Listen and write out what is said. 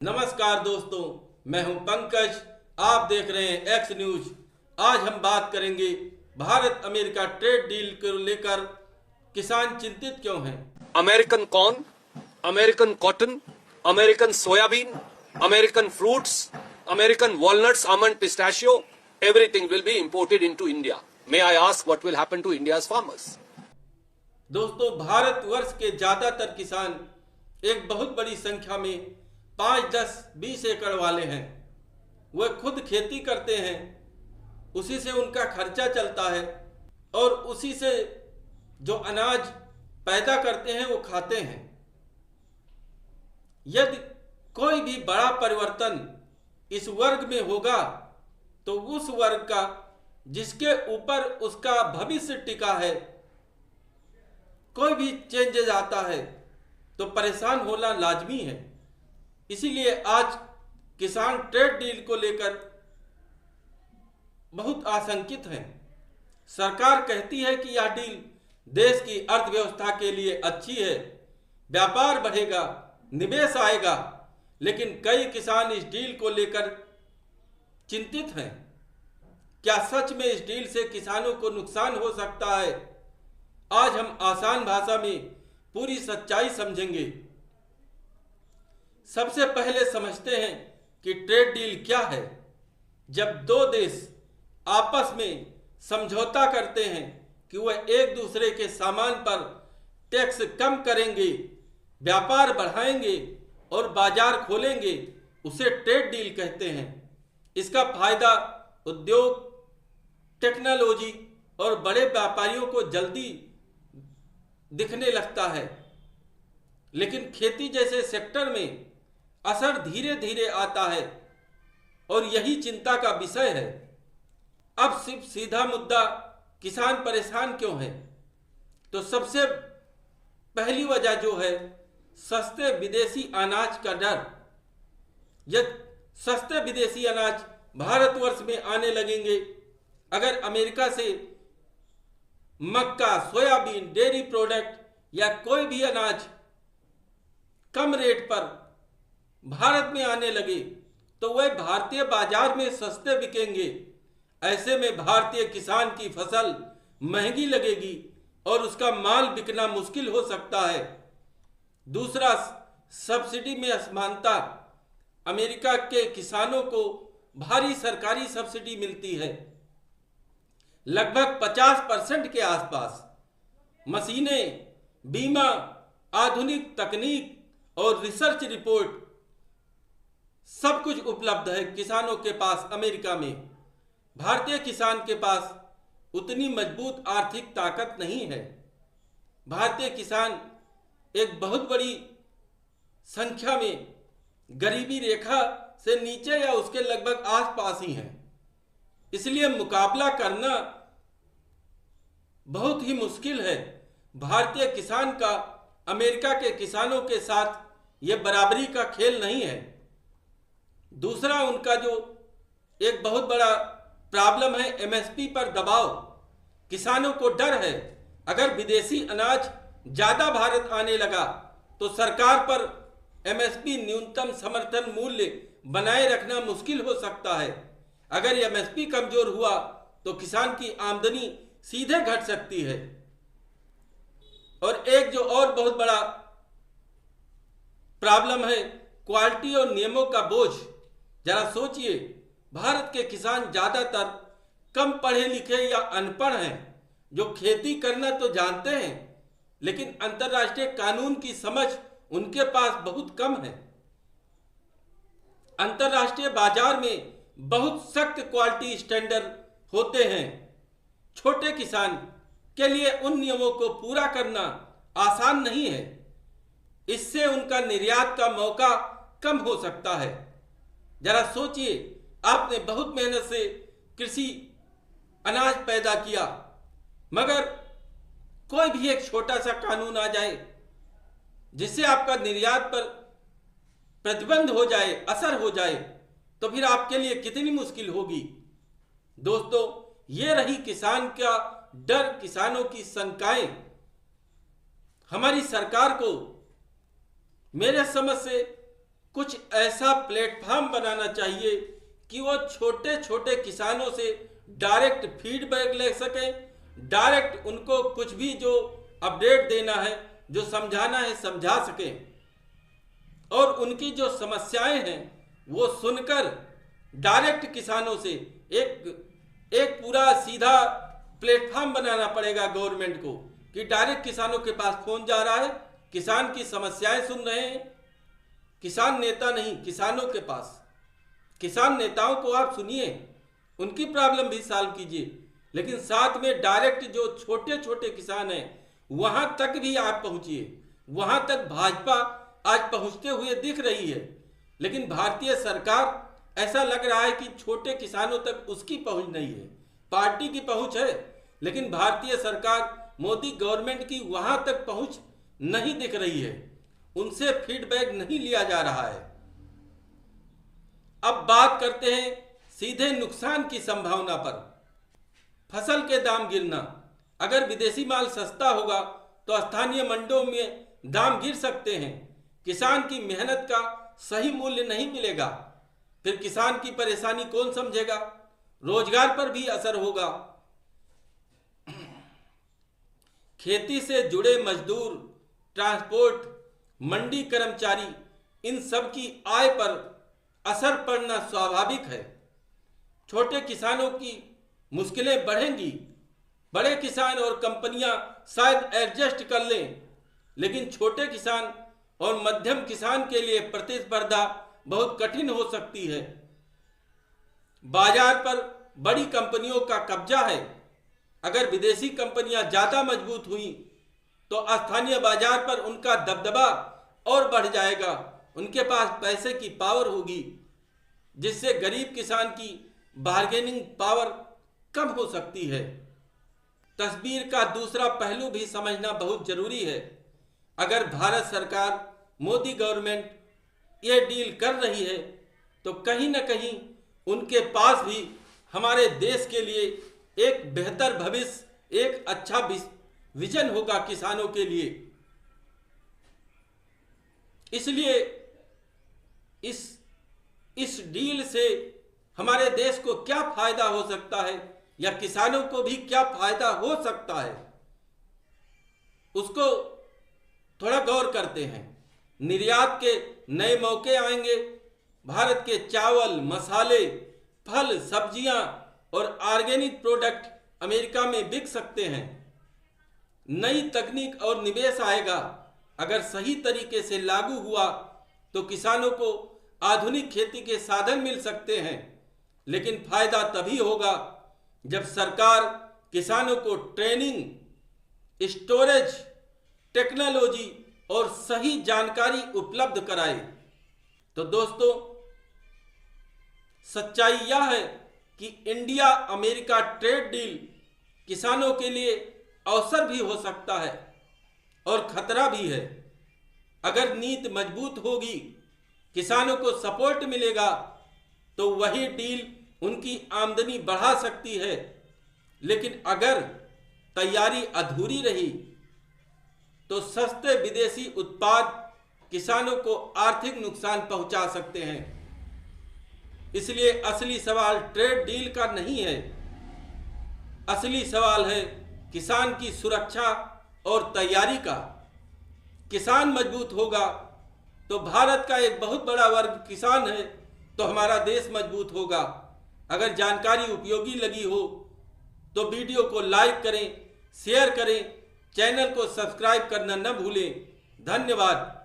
नमस्कार दोस्तों, मैं हूं पंकज। आप देख रहे हैं एक्स न्यूज। आज हम बात करेंगे भारत अमेरिका ट्रेड डील को लेकर किसान चिंतित क्यों हैं। American corn, American cotton, American soybean, American fruits, American walnuts, almond, pistachio, everything will be imported into India. May I ask what will happen to India's farmers? दोस्तों, भारतवर्ष के ज्यादातर किसान एक बहुत बड़ी संख्या में 5, 10, 20 एकड़ वाले हैं। वह खुद खेती करते हैं, उसी से उनका खर्चा चलता है और उसी से जो अनाज पैदा करते हैं वो खाते हैं। यदि कोई भी बड़ा परिवर्तन इस वर्ग में होगा तो उस वर्ग का जिसके ऊपर उसका भविष्य टिका है, कोई भी चेंजेस आता है तो परेशान होना लाजमी है। इसीलिए आज किसान ट्रेड डील को लेकर बहुत आशंकित हैं। सरकार कहती है कि यह डील देश की अर्थव्यवस्था के लिए अच्छी है, व्यापार बढ़ेगा, निवेश आएगा, लेकिन कई किसान इस डील को लेकर चिंतित हैं। क्या सच में इस डील से किसानों को नुकसान हो सकता है? आज हम आसान भाषा में पूरी सच्चाई समझेंगे। सबसे पहले समझते हैं कि ट्रेड डील क्या है। जब दो देश आपस में समझौता करते हैं कि वह एक दूसरे के सामान पर टैक्स कम करेंगे, व्यापार बढ़ाएंगे और बाजार खोलेंगे, उसे ट्रेड डील कहते हैं। इसका फायदा उद्योग, टेक्नोलॉजी और बड़े व्यापारियों को जल्दी दिखने लगता है, लेकिन खेती जैसे सेक्टर में असर धीरे धीरे आता है और यही चिंता का विषय है। अब सिर्फ सीधा मुद्दा, किसान परेशान क्यों है? तो सबसे पहली वजह जो है, सस्ते विदेशी अनाज का डर। यदि सस्ते विदेशी अनाज भारतवर्ष में आने लगेंगे, अगर अमेरिका से मक्का, सोयाबीन, डेयरी प्रोडक्ट या कोई भी अनाज कम रेट पर भारत में आने लगे तो वह भारतीय बाजार में सस्ते बिकेंगे। ऐसे में भारतीय किसान की फसल महंगी लगेगी और उसका माल बिकना मुश्किल हो सकता है। दूसरा, सब्सिडी में असमानता। अमेरिका के किसानों को भारी सरकारी सब्सिडी मिलती है, लगभग 50% के आसपास। मशीनें, बीमा, आधुनिक तकनीक और रिसर्च रिपोर्ट सब कुछ उपलब्ध है किसानों के पास अमेरिका में। भारतीय किसान के पास उतनी मजबूत आर्थिक ताकत नहीं है। भारतीय किसान एक बहुत बड़ी संख्या में गरीबी रेखा से नीचे या उसके लगभग आसपास ही हैं। इसलिए मुकाबला करना बहुत ही मुश्किल है। भारतीय किसान का अमेरिका के किसानों के साथ यह बराबरी का खेल नहीं है। दूसरा, उनका जो एक बहुत बड़ा प्रॉब्लम है, एमएसपी पर दबाव। किसानों को डर है, अगर विदेशी अनाज ज़्यादा भारत आने लगा तो सरकार पर एमएसपी, न्यूनतम समर्थन मूल्य बनाए रखना मुश्किल हो सकता है। अगर एमएसपी कमजोर हुआ तो किसान की आमदनी सीधे घट सकती है। और एक जो और बहुत बड़ा प्रॉब्लम है, क्वालिटी और नियमों का बोझ। जरा सोचिए, भारत के किसान ज्यादातर कम पढ़े लिखे या अनपढ़ हैं, जो खेती करना तो जानते हैं, लेकिन अंतर्राष्ट्रीय कानून की समझ उनके पास बहुत कम है। अंतर्राष्ट्रीय बाजार में बहुत सख्त क्वालिटी स्टैंडर्ड होते हैं। छोटे किसान के लिए उन नियमों को पूरा करना आसान नहीं है। इससे उनका निर्यात का मौका कम हो सकता है। जरा सोचिए, आपने बहुत मेहनत से कृषि अनाज पैदा किया, मगर कोई भी एक छोटा सा कानून आ जाए जिससे आपका निर्यात पर प्रतिबंध हो जाए, असर हो जाए, तो फिर आपके लिए कितनी मुश्किल होगी। दोस्तों, ये रही किसान का डर, किसानों की शंकाएं। हमारी सरकार को मेरे समझ से कुछ ऐसा प्लेटफॉर्म बनाना चाहिए कि वो छोटे छोटे किसानों से डायरेक्ट फीडबैक ले सकें, डायरेक्ट उनको कुछ भी जो अपडेट देना है, जो समझाना है, समझा सकें, और उनकी जो समस्याएं हैं वो सुनकर डायरेक्ट किसानों से एक पूरा सीधा प्लेटफॉर्म बनाना पड़ेगा गवर्नमेंट को कि डायरेक्ट किसानों के पास फोन जा रहा है, किसान की समस्याएं सुन रहे हैं, किसान नेता नहीं, किसानों के पास। किसान नेताओं को आप सुनिए, उनकी प्रॉब्लम भी सॉल्व कीजिए, लेकिन साथ में डायरेक्ट जो छोटे छोटे किसान हैं वहां तक भी आप पहुंचिए। वहां तक भाजपा आज पहुंचते हुए दिख रही है, लेकिन भारतीय सरकार ऐसा लग रहा है कि छोटे किसानों तक उसकी पहुंच नहीं है। पार्टी की पहुंच है, लेकिन भारतीय सरकार, मोदी गवर्नमेंट की वहां तक पहुंच नहीं दिख रही है, उनसे फीडबैक नहीं लिया जा रहा है। अब बात करते हैं सीधे नुकसान की संभावना पर। फसल के दाम गिरना, अगर विदेशी माल सस्ता होगा तो स्थानीय मंडियों में दाम गिर सकते हैं, किसान की मेहनत का सही मूल्य नहीं मिलेगा, फिर किसान की परेशानी कौन समझेगा, रोजगार पर भी असर होगा। खेती से जुड़े मजदूर, ट्रांसपोर्ट, मंडी कर्मचारी, इन सब की आय पर असर पड़ना स्वाभाविक है। छोटे किसानों की मुश्किलें बढ़ेंगी, बड़े किसान और कंपनियां शायद एडजस्ट कर लें, लेकिन छोटे किसान और मध्यम किसान के लिए प्रतिस्पर्धा बहुत कठिन हो सकती है। बाजार पर बड़ी कंपनियों का कब्जा है। अगर विदेशी कंपनियां ज्यादा मजबूत हुई तो स्थानीय बाजार पर उनका दबदबा और बढ़ जाएगा, उनके पास पैसे की पावर होगी, जिससे गरीब किसान की बार्गेनिंग पावर कम हो सकती है। तस्वीर का दूसरा पहलू भी समझना बहुत जरूरी है। अगर भारत सरकार, मोदी गवर्नमेंट ये डील कर रही है तो कहीं ना कहीं उनके पास भी हमारे देश के लिए एक बेहतर भविष्य, एक अच्छा विजन होगा किसानों के लिए। इसलिए इस डील से हमारे देश को क्या फायदा हो सकता है या किसानों को भी क्या फायदा हो सकता है, उसको थोड़ा गौर करते हैं। निर्यात के नए मौके आएंगे। भारत के चावल, मसाले, फल, सब्जियां और ऑर्गेनिक प्रोडक्ट अमेरिका में बिक सकते हैं। नई तकनीक और निवेश आएगा। अगर सही तरीके से लागू हुआ तो किसानों को आधुनिक खेती के साधन मिल सकते हैं, लेकिन फायदा तभी होगा जब सरकार किसानों को ट्रेनिंग, स्टोरेज, टेक्नोलॉजी और सही जानकारी उपलब्ध कराए। तो दोस्तों, सच्चाई यह है कि इंडिया अमेरिका ट्रेड डील किसानों के लिए अवसर भी हो सकता है और खतरा भी है। अगर नीति मजबूत होगी, किसानों को सपोर्ट मिलेगा, तो वही डील उनकी आमदनी बढ़ा सकती है। लेकिन अगर तैयारी अधूरी रही तो सस्ते विदेशी उत्पाद किसानों को आर्थिक नुकसान पहुंचा सकते हैं। इसलिए असली सवाल ट्रेड डील का नहीं है, असली सवाल है किसान की सुरक्षा और तैयारी का। किसान मजबूत होगा तो भारत का एक बहुत बड़ा वर्ग किसान है, तो हमारा देश मजबूत होगा। अगर जानकारी उपयोगी लगी हो तो वीडियो को लाइक करें, शेयर करें, चैनल को सब्सक्राइब करना न भूलें। धन्यवाद।